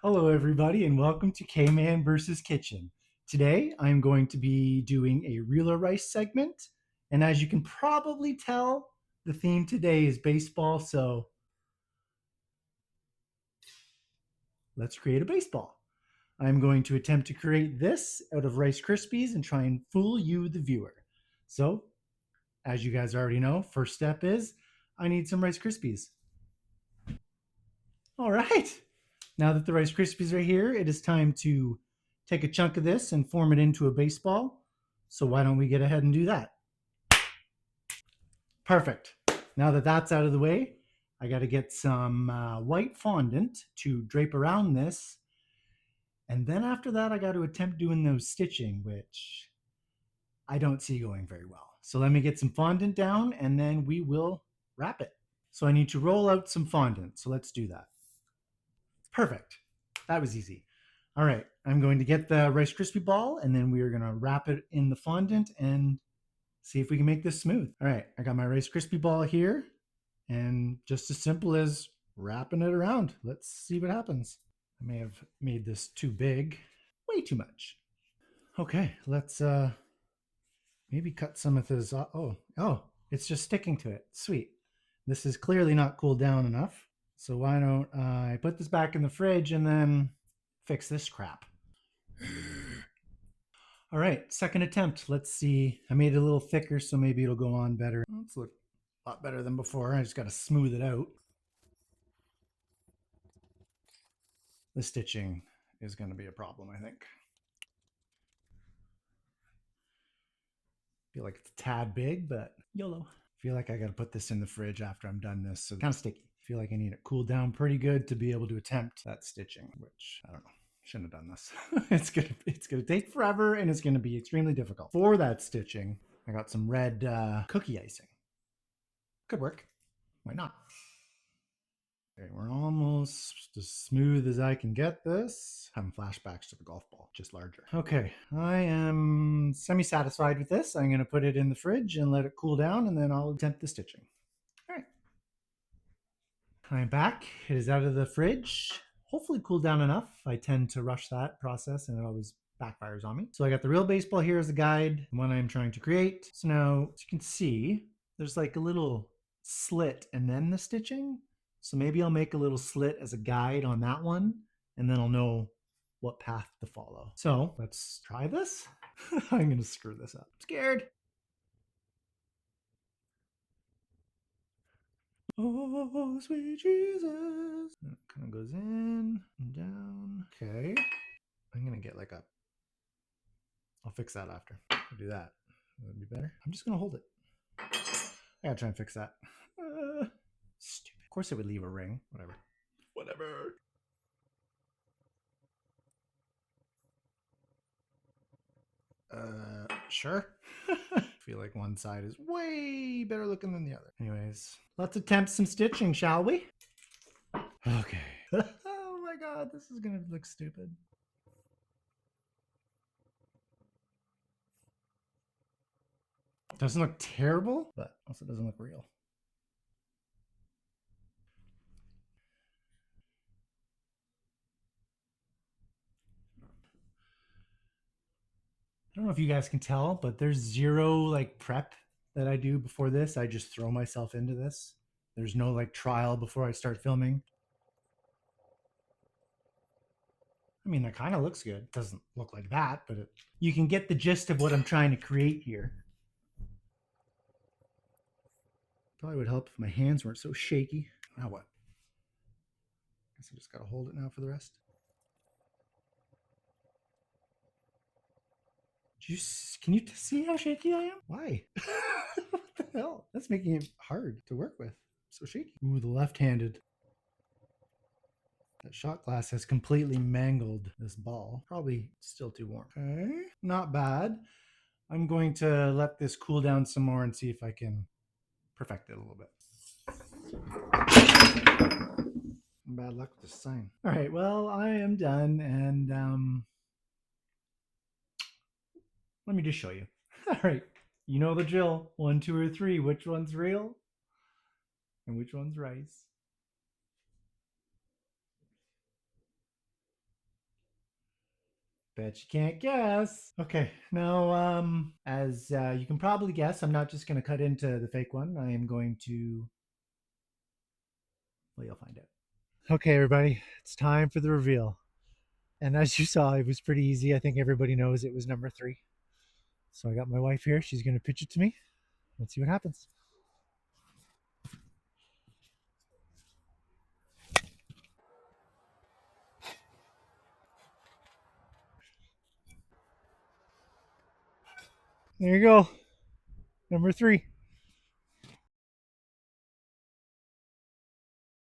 Hello, everybody, and welcome to K-Man vs. Kitchen. Today, I'm going to be doing a reel of rice segment, and as you can probably tell, the theme today is baseball, so let's create a baseball. I'm going to attempt to create this out of Rice Krispies and try and fool you, the viewer. So, as you guys already know, first step is I need some Rice Krispies. All right. Now that the Rice Krispies are here, it is time to take a chunk of this and form it into a baseball. So why don't we get ahead and do that? Perfect. Now that that's out of the way, I got to get some white fondant to drape around this. And then after that, I got to attempt doing those stitching, which I don't see going very well. So let me get some fondant down and then we will wrap it. So I need to roll out some fondant. So let's do that. Perfect. That was easy. All right, I'm going to get the Rice Krispie ball and then we are going to wrap it in the fondant and see if we can make this smooth. All right, I got my Rice Krispie ball here and just as simple as wrapping it around. Let's see what happens. I may have made this too big, way too much. Okay, let's maybe cut some of this. Oh, it's just sticking to it. Sweet. This is clearly not cooled down enough. So why don't I put this back in the fridge and then fix this crap. All right, second attempt. Let's see. I made it a little thicker, so maybe it'll go on better. It's look a lot better than before. I just got to smooth it out. The stitching is going to be a problem, I think. Feel like it's a tad big, but YOLO. Feel like I got to put this in the fridge after I'm done this, so it's kind of sticky. Feel like I need it cooled down pretty good to be able to attempt that stitching, which I don't know. Shouldn't have done this. it's gonna take forever and it's gonna be extremely difficult. For that stitching, I got some red cookie icing. Could work. Why not? Okay, we're almost as smooth as I can get this. Having flashbacks to the golf ball, just larger. Okay, I am semi-satisfied with this. I'm gonna put it in the fridge and let it cool down and then I'll attempt the stitching. All right. I'm back. It is out of the fridge. Hopefully cooled down enough. I tend to rush that process and it always backfires on me. So I got the real baseball here as a guide, the one I'm trying to create. So now, as you can see, there's like a little slit and then the stitching. So maybe I'll make a little slit as a guide on that one, and then I'll know what path to follow. So let's try this. I'm gonna screw this up. I'm scared. Oh, sweet Jesus. That kind of goes in and down. Okay. I'm gonna get like a. I'll fix that after. I'll do that. That'd be better. I'm just gonna hold it. I gotta try and fix that. Stupid. Of course, it would leave a ring. Whatever. Whatever. Sure. I feel like one side is way better looking than the other. Anyways, let's attempt some stitching, shall we? Okay. Oh my god, this is gonna look stupid. Doesn't look terrible, but also doesn't look real. I don't know if you guys can tell, but there's zero like prep that I do before this. I just throw myself into this. There's no like trial before I start filming. I mean, that kind of looks good. It doesn't look like that, but you can get the gist of what I'm trying to create here. Probably would help if my hands weren't so shaky. Now what? Guess I just gotta hold it now for the rest. Can you see how shaky I am? Why? What the hell? That's making it hard to work with. So shaky. Ooh, the left-handed. That shot glass has completely mangled this ball. Probably still too warm. Okay, not bad. I'm going to let this cool down some more and see if I can perfect it a little bit. Bad luck with this sign. All right, well, I am done, and let me just show you. All right, you know the drill. 1, 2, or 3. Which one's real? And which one's rice? Bet you can't guess. Okay, now, as you can probably guess, I'm not just going to cut into the fake one. I am going to. Well, you'll find out. Okay, everybody, it's time for the reveal. And as you saw, it was pretty easy. I think everybody knows it was number three. So I got my wife here. She's going to pitch it to me. Let's see what happens. There you go. Number three.